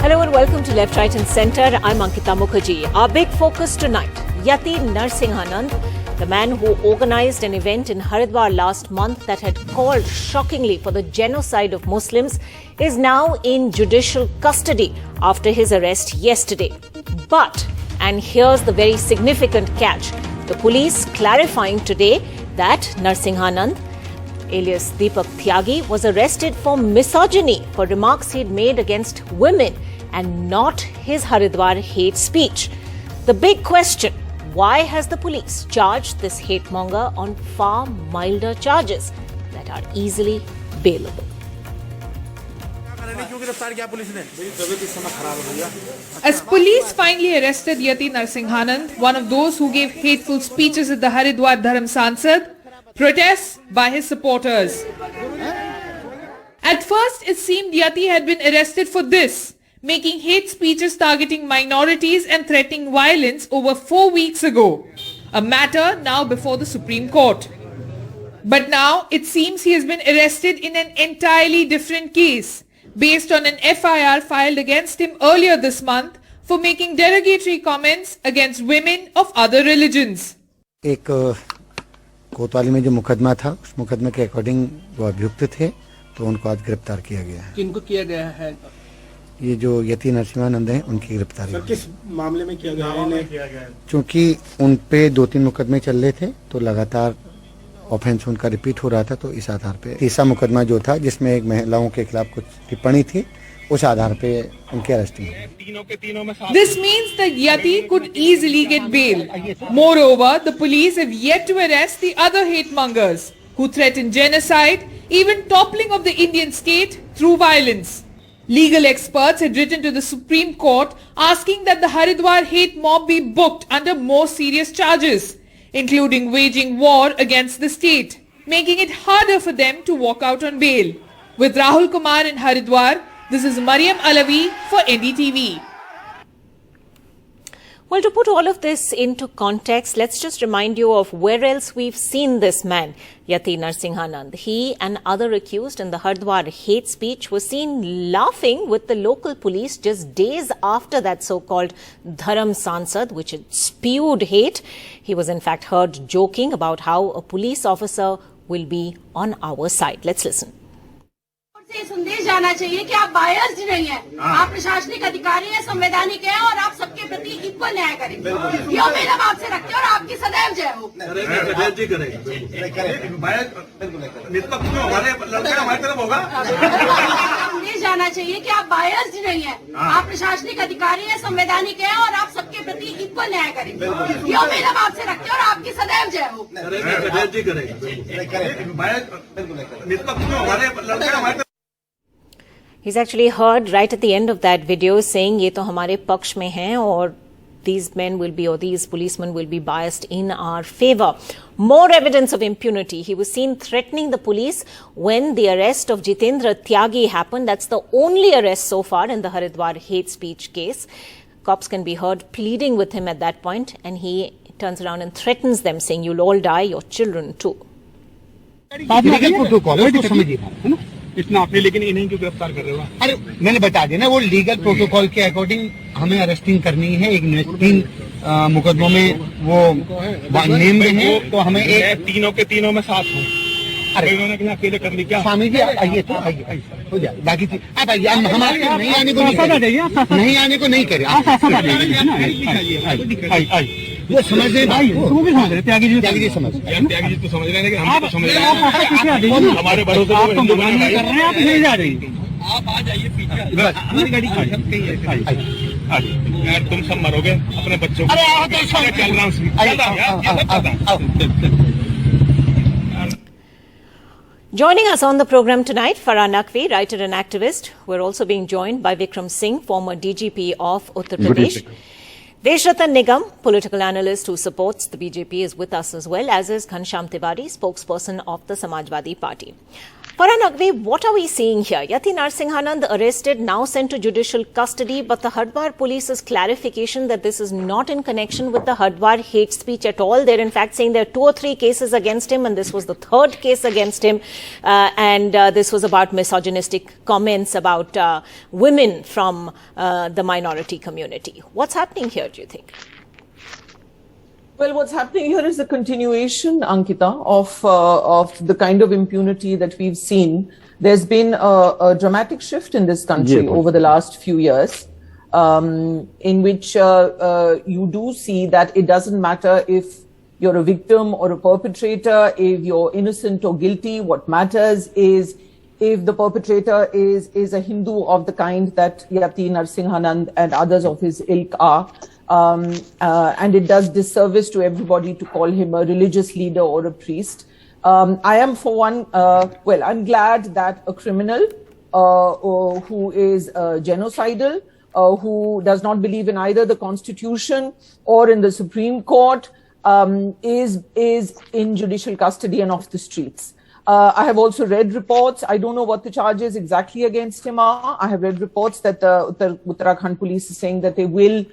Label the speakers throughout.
Speaker 1: Hello and welcome to Left, Right and Centre. I'm Ankita Mukherjee. Our big focus tonight, Yati Narsinghanand, the man who organised an event in Haridwar last month that had called shockingly for the genocide of Muslims, is now in judicial custody after his arrest yesterday. But, and here's the very significant catch, the police clarifying today that Narsinghanand, alias Deepak Tyagi, was arrested for misogyny for remarks he'd made against women and not his Haridwar hate speech. The big question, why has the police charged this hate monger on far milder charges that are easily bailable?
Speaker 2: As police finally arrested Yati Narsinghanand, one of those who gave hateful speeches at the Haridwar Dharam Sansad, protests by his supporters. At first, it seemed Yati had been arrested for this, making hate speeches targeting minorities and threatening violence over 4 weeks ago, a matter now before the Supreme Court. But now, it seems he has been arrested in an entirely different case, based on an FIR filed against him earlier this month for making derogatory comments against women of other religions.
Speaker 3: कोतवाली में जो मुकदमा था, उस मुकदमे के according वो अभियुक्त थे, तो उनको आज गिरफ्तार किया गया है।
Speaker 4: किनको किया गया है?
Speaker 3: ये जो यति नरसिंहानंद हैं, उनकी गिरफ्तारी।
Speaker 4: सर, किस मामले में किया गया है?
Speaker 3: क्योंकि उन पे 2-3 मुकदमे चल रहे थे, तो लगातार ऑफेंस उनका रिपीट हो रहा था, तो इस आधार पे तीसरा मुकदमा जो था, जिसमें एक महिलाओं के खिलाफ कुछ टिप्पणी थी, उस आधार पे उनकी अरेस्टिंग है।
Speaker 2: This means that Yati could easily get bail. Moreover, the police have yet to arrest the other hate mongers who threaten genocide, even toppling of the Indian state through violence. Legal experts had written to the Supreme Court asking that the Haridwar hate mob be booked under more serious charges, including waging war against the state, making it harder for them to walk out on bail. With Rahul Kumar in Haridwar, this is Mariam Alavi for NDTV.
Speaker 1: Well, to put all of this into context, let's just remind you of where else we've seen this man, Yati Narsinghanand. He and other accused in the Haridwar hate speech were seen laughing with the local police just days after that so-called Dharam Sansad, which had spewed hate. He was in fact heard joking about how a police officer will be on our side. Let's listen.
Speaker 5: से संदेश जाना चाहिए कि आप biased नहीं है, आप प्रशासनिक अधिकारी हैं, संवैधानिक हैं और आप सबके प्रति इक्वल न्याय करें। ये उम्मीद हम आपसे रखते हैं और आपकी सदैव जय हो। संदेश जाना चाहिए कि आप बायस्ड नहीं है, आप प्रशासनिक अधिकारी हैं, संवैधानिक हैं और आप सबके प्रति इक्वल न्याय करें। ये उम्मीद हम आपसे रखते हैं और आपकी सदैव जय हो।
Speaker 1: He's actually heard right at the end of that video saying, "ये तो हमारे पक्ष में हैं और these men will be or these policemen will be biased in our favor." More evidence of impunity. He was seen threatening the police when the arrest of Jitendra Tyagi happened. That's the only arrest so far in the Haridwar hate speech case. Cops can be heard pleading with him at that point, and he turns around and threatens them, saying, "You'll all die, your children too."
Speaker 4: इतना आपने, लेकिन इन्हें क्यों गिरफ्तार कर रहे हो?
Speaker 3: अरे मैंने बता दिया ना, वो लीगल प्रोटोकॉल के अकॉर्डिंग हमें अरेस्टिंग करनी है। एक 3 मुकदमों में वो नेम हैं, तो हमें एक
Speaker 4: तीनों के तीनों में साथ हूँ। अरे इन्होंने अकेले कर ली क्या?
Speaker 3: स्वामी जी आइए, तो आइए हो जाए। बाकी चीज आप आइए, हमारे नहीं आने को नहीं आने को नहीं करे। वो समझ रहे भाई, तुम भी समझ रहे, त्यागी जी समझ,
Speaker 4: त्यागी जी तो समझ रहे हैं, लेकिन हम तो समझ रहे हैं। हमारे भरोसे आप तो बगानी कर रहे हैं, आप नहीं जा रही। आप आ जाइए पीछे, हमारी गाड़ी यार, तुम सब मरोगे अपने बच्चों को।
Speaker 1: Joining us on the program tonight, Farah Naqvi, writer and activist. We're also being joined by Vikram Singh, former DGP of Uttar Pradesh. Deshratan Nigam, political analyst who supports the BJP, is with us as well, as is Ghanshyam Tiwari, spokesperson of the Samajwadi Party. Farhan Naqvi, what are we seeing here? Yati Narsinghanand arrested, now sent to judicial custody, but the Hardwar police's clarification that this is not in connection with the Hardwar hate speech at all. They're in fact saying there are 2 or 3 cases against him, and this was the 3rd case against him. This was about misogynistic comments about women from the minority community. What's happening here, do you think?
Speaker 6: Well, what's happening here is a continuation, Ankita, of the kind of impunity that we've seen. There's been a dramatic shift in this country over the last few years, in which you do see that it doesn't matter if you're a victim or a perpetrator, if you're innocent or guilty. What matters is if the perpetrator is a Hindu of the kind that Yati Narsinghanand and others of his ilk are. And it does disservice to everybody to call him a religious leader or a priest. I am, for one, I'm glad that a criminal who is genocidal, who does not believe in either the Constitution or in the Supreme Court, is in judicial custody and off the streets. I have also read reports. I don't know what the charges exactly against him are. I have read reports that the Uttarakhand police is saying that they will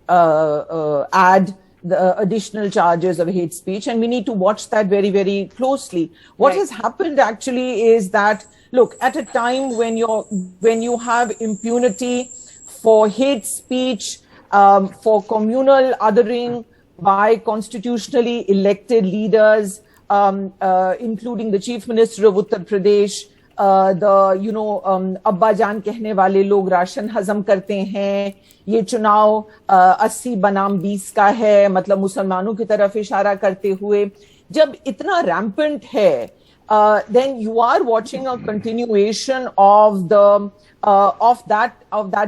Speaker 6: add the additional charges of hate speech, and we need to watch that very, very closely. What has happened actually is that, look, at a time when you have impunity for hate speech, for communal othering by constitutionally elected leaders, including the Chief Minister of Uttar Pradesh, अब्बा जान कहने वाले लोग ration हजम करते हैं, ये चुनाव 80 बनाम 20 का है, मतलब मुसलमानों की तरफ इशारा करते हुए जब इतना rampant है, then you are watching a continuation of that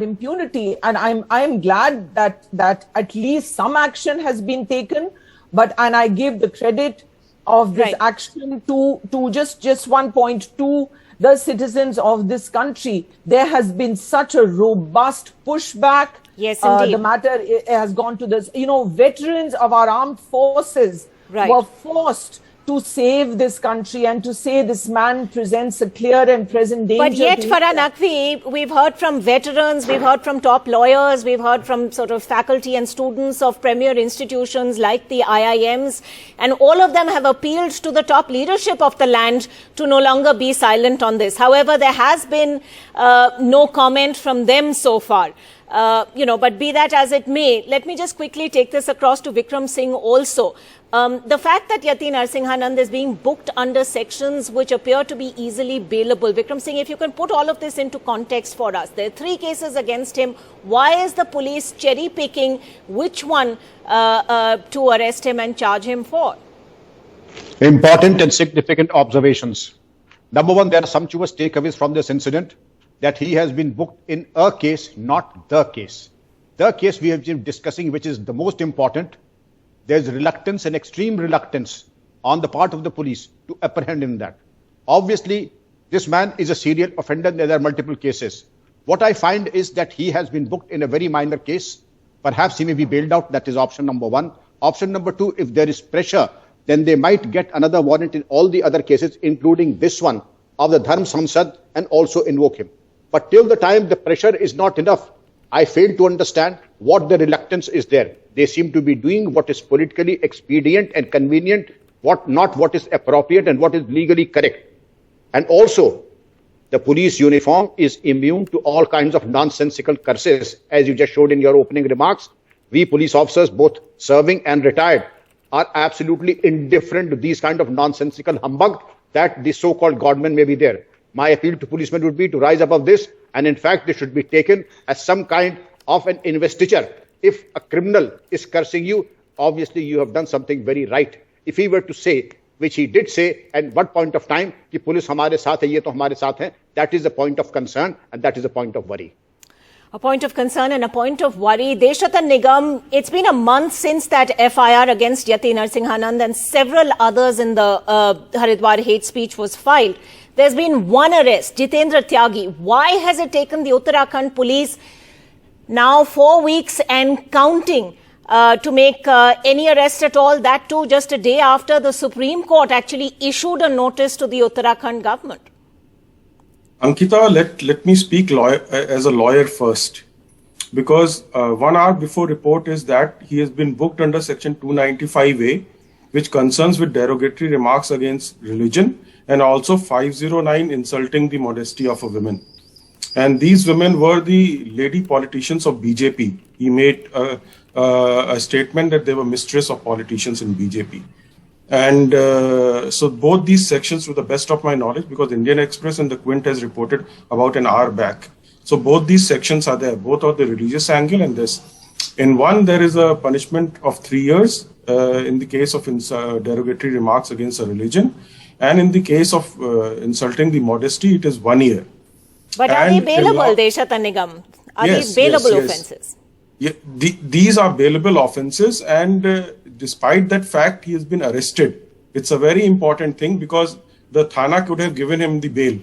Speaker 6: impunity, and I'm glad that at least some action has been taken, and I give the credit of this action to just one point, to the citizens of this country. There has been such a robust pushback.
Speaker 1: Yes, indeed.
Speaker 6: The matter has gone to this. Veterans of our armed forces were forced to save this country and to say this man presents a clear and present danger.
Speaker 1: But yet, Farhan Naqvi, we've heard from veterans, we've heard from top lawyers, we've heard from sort of faculty and students of premier institutions like the IIMs, and all of them have appealed to the top leadership of the land to no longer be silent on this. However, there has been no comment from them so far. But be that as it may, let me just quickly take this across to Vikram Singh also. The fact that Yati Narsinghanand is being booked under sections which appear to be easily bailable. Vikram Singh, if you can put all of this into context for us. There are 3 cases against him. Why is the police cherry picking which one to arrest him and charge him for?
Speaker 7: Important and significant observations. Number 1, there are sumptuous takeaways from this incident, that he has been booked in a case, not the case. The case we have been discussing, which is the most important, there's reluctance and extreme reluctance on the part of the police to apprehend him that. Obviously, this man is a serial offender and there are multiple cases. What I find is that he has been booked in a very minor case. Perhaps he may be bailed out. That is option number 1. Option number 2, if there is pressure, then they might get another warrant in all the other cases, including this one of the Dharm Sansad, and also invoke him. But till the time the pressure is not enough, I fail to understand what the reluctance is there. They seem to be doing what is politically expedient and convenient, not what is appropriate and what is legally correct. And also, the police uniform is immune to all kinds of nonsensical curses. As you just showed in your opening remarks, we police officers, both serving and retired, are absolutely indifferent to these kind of nonsensical humbug that the so-called godmen may be there. My appeal to policemen would be to rise above this, and in fact, they should be taken as some kind of an investiture. If a criminal is cursing you, obviously you have done something very right. If he were to say, which he did say, at what point of time, कि police हमारे साथ है, ये तो हमारे साथ है, that is a point of concern and that is a point of worry.
Speaker 1: A point of concern and a point of worry. Deshratan Nigam, it's been a month since that FIR against Yati Narsinghanand and several others in the Haridwar hate speech was filed. There's been one arrest, Jitendra Tyagi. Why has it taken the Uttarakhand police Now 4 weeks and counting to make any arrest at all, that too just a day after the Supreme Court actually issued a notice to the Uttarakhand government.
Speaker 8: Ankita, let me speak as a lawyer first. Because 1 hour before report is that he has been booked under section 295A, which concerns with derogatory remarks against religion, and also 509 insulting the modesty of a woman. And these women were the lady politicians of BJP. He made a statement that they were mistress of politicians in BJP. And so both these sections, to the best of my knowledge, because Indian Express and the Quint has reported about an hour back. So both these sections are there, both of the religious angle and this. In one, there is a punishment of 3 years in the case of derogatory remarks against a religion. And in the case of insulting the modesty, it is 1 year.
Speaker 1: But are they bailable, Deshata Nigam? Are these bailable offences?
Speaker 8: Yeah, these are bailable offences, and despite that fact, he has been arrested. It's a very important thing because the Thana could have given him the bail.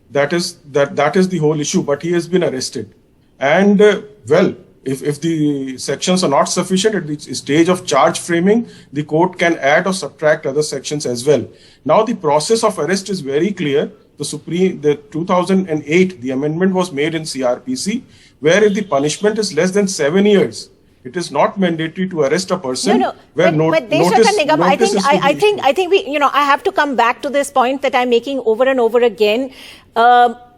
Speaker 8: That is the whole issue, but he has been arrested. And well, if the sections are not sufficient at the stage of charge framing, the court can add or subtract other sections as well. Now the process of arrest is very clear. The 2008, the amendment was made in CRPC, where if the punishment is less than 7 years, it is not mandatory to arrest a person.
Speaker 1: But Deshata Nigam, I think we, I have to come back to this point that I'm making over and over again.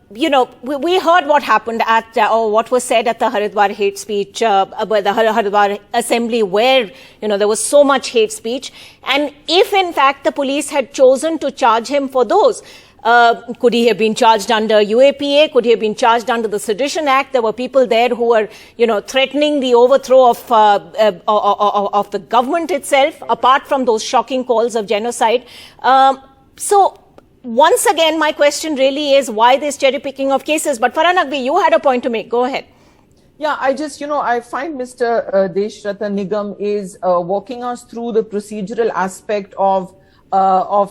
Speaker 1: We heard what happened at, or what was said at the Haridwar hate speech, the Haridwar assembly, where, there was so much hate speech. And if in fact the police had chosen to charge him for those, could he have been charged under UAPA? Could he have been charged under the Sedition Act? There were people there who were, threatening the overthrow of the government itself, apart from those shocking calls of genocide. So once again, my question really is why this cherry picking of cases? But Farah Naqvi, you had a point to make. Go ahead.
Speaker 6: Yeah, I just, I find Mr. Deshrata Nigam is walking us through the procedural aspect of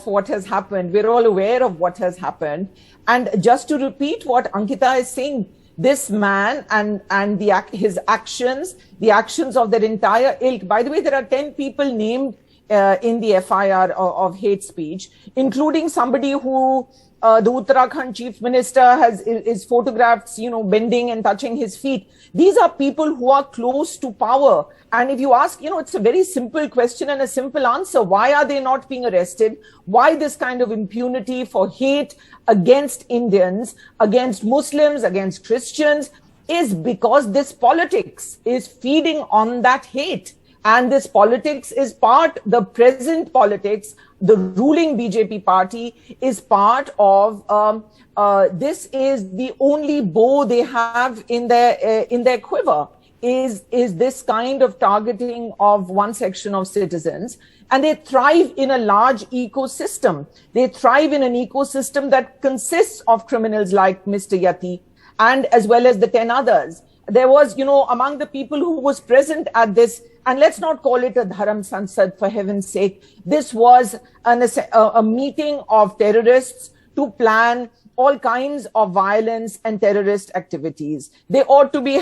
Speaker 6: what has happened. We're all aware of what has happened. And just to repeat what Ankita is saying, this man and his actions, the actions of their entire ilk. By the way, there are 10 people named in the FIR of hate speech, including somebody who the Uttarakhand chief minister is photographed, bending and touching his feet. These are people who are close to power. And if you ask, it's a very simple question and a simple answer. Why are they not being arrested? Why this kind of impunity for hate against Indians, against Muslims, against Christians, is because this politics is feeding on that hate. And this politics is the present politics, the ruling BJP party is part of, this is the only bow they have in their quiver, is this kind of targeting of one section of citizens. And they thrive in a large ecosystem. They thrive in an ecosystem that consists of criminals like Mr. Yati and as well as the 10 others. There was, among the people who was present at this, and let's not call it a Dharam Sansad for heaven's sake. This was a meeting of terrorists to plan all kinds of violence and terrorist activities. They ought to be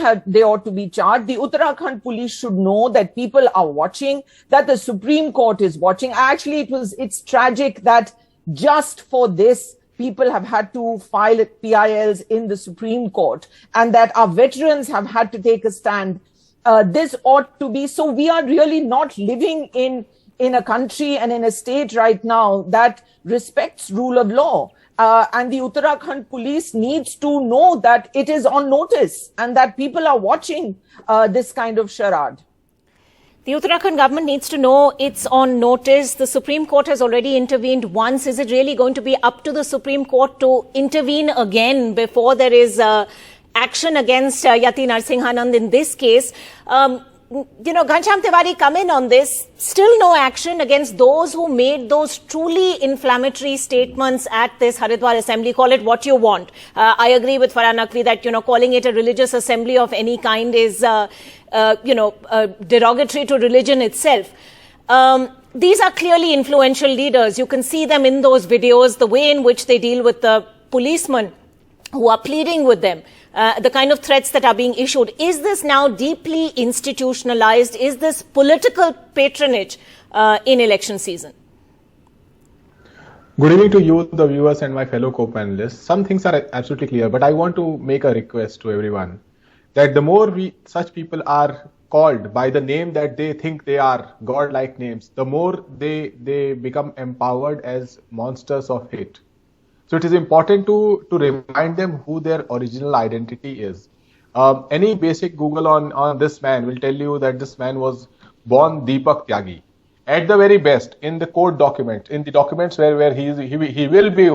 Speaker 6: charged. The Uttarakhand police should know that people are watching, that the Supreme Court is watching. Actually, it's tragic that just for this, people have had to file PILs in the Supreme Court, and that our veterans have had to take a stand. This ought to be, so we are really not living in a country and in a state right now that respects rule of law. And the Uttarakhand police needs to know that it is on notice and that people are watching this kind of charade.
Speaker 1: The Uttarakhand government needs to know it's on notice. The Supreme Court has already intervened once. Is it really going to be up to the Supreme Court to intervene again before there is action against Yati Narsinghanand in this case? Ghanshyam Tiwari come in on this. Still no action against those who made those truly inflammatory statements at this Haridwar assembly. Call it what you want. I agree with Farah Naqvi that, calling it a religious assembly of any kind is, derogatory to religion itself. These are clearly influential leaders. You can see them in those videos, the way in which they deal with the policemen who are pleading with them. the kind of threats that are being issued. Is this now deeply institutionalized? Is this political patronage in election season?
Speaker 9: Good evening to you, the viewers, and my fellow co-panelists. Some things are absolutely clear, but I want to make a request to everyone that the more such people are called by the name that they think they are, God-like names, the more they become empowered as monsters of hate. So it is important to remind them who their original identity is. Any basic Google on this man will tell you that this man was born Deepak Tyagi. At the very best, in the court document, in the documents where he will be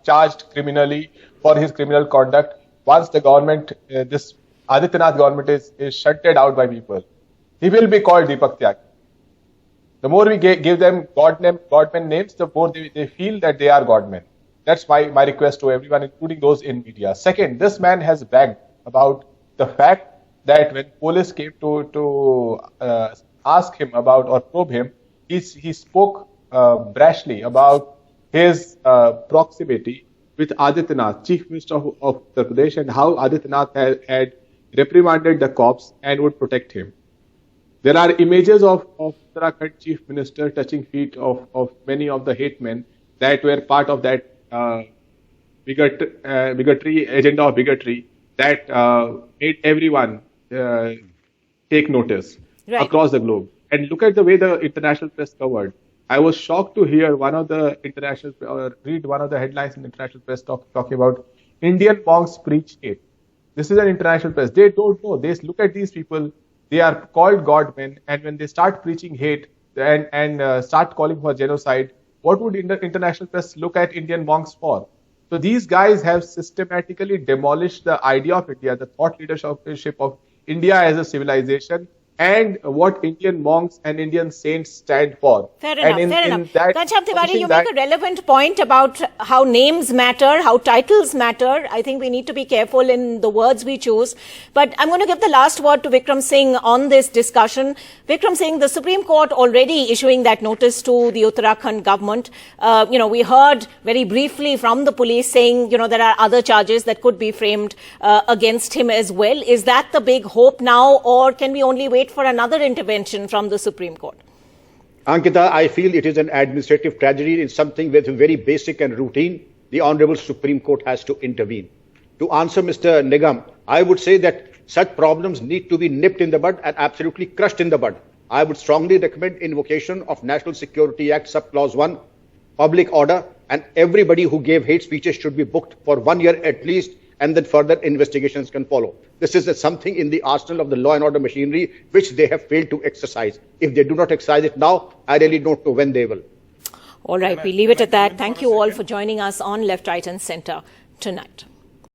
Speaker 9: charged criminally for his criminal conduct once the government, this Adityanath government is shutted out by people. He will be called Deepak Tyagi. The more we give them godmen names, the more they feel that they are godmen. That's my request to everyone, including those in media. Second, this man has bragged about the fact that when police came to ask him about or probe him, he spoke brashly about his proximity with Adityanath, Chief Minister of Uttar Pradesh, and how Adityanath had reprimanded the cops and would protect him. There are images of Uttarakhand Chief Minister touching feet of many of the hate men that were part of that agenda of bigotry that made everyone take notice across the globe. And look at the way the international press covered. I was shocked to hear read one of the headlines in the international press talking about Indian monks preach hate. This is an international press. They don't know. They look at these people. They are called godmen, and when they start preaching hate and start calling for genocide, what would international press look at Indian monks for? So these guys have systematically demolished the idea of India, the thought leadership of India as a civilization, and what Indian monks and Indian saints stand for.
Speaker 1: Fair enough. Ghanshyam Tiwari, you make a relevant point about how names matter, how titles matter. I think we need to be careful in the words we choose. But I'm going to give the last word to Vikram Singh on this discussion. Vikram Singh, the Supreme Court already issuing that notice to the Uttarakhand government. We heard very briefly from the police saying, there are other charges that could be framed against him as well. Is that the big hope now, or can we only wait for another intervention from the Supreme Court?
Speaker 7: Ankita, I feel it is an administrative tragedy. It's something with very basic and routine. The Honorable Supreme Court has to intervene. To answer Mr. Nigam, I would say that such problems need to be nipped in the bud and absolutely crushed in the bud. I would strongly recommend invocation of National Security Act Subclause 1, public order, and everybody who gave hate speeches should be booked for 1 year at least, and then further investigations can follow. This is something in the arsenal of the law and order machinery which they have failed to exercise. If they do not exercise it now, I really don't know when they will.
Speaker 1: All right, we leave it at that. Thank you all for joining us on Left, Right and Centre tonight.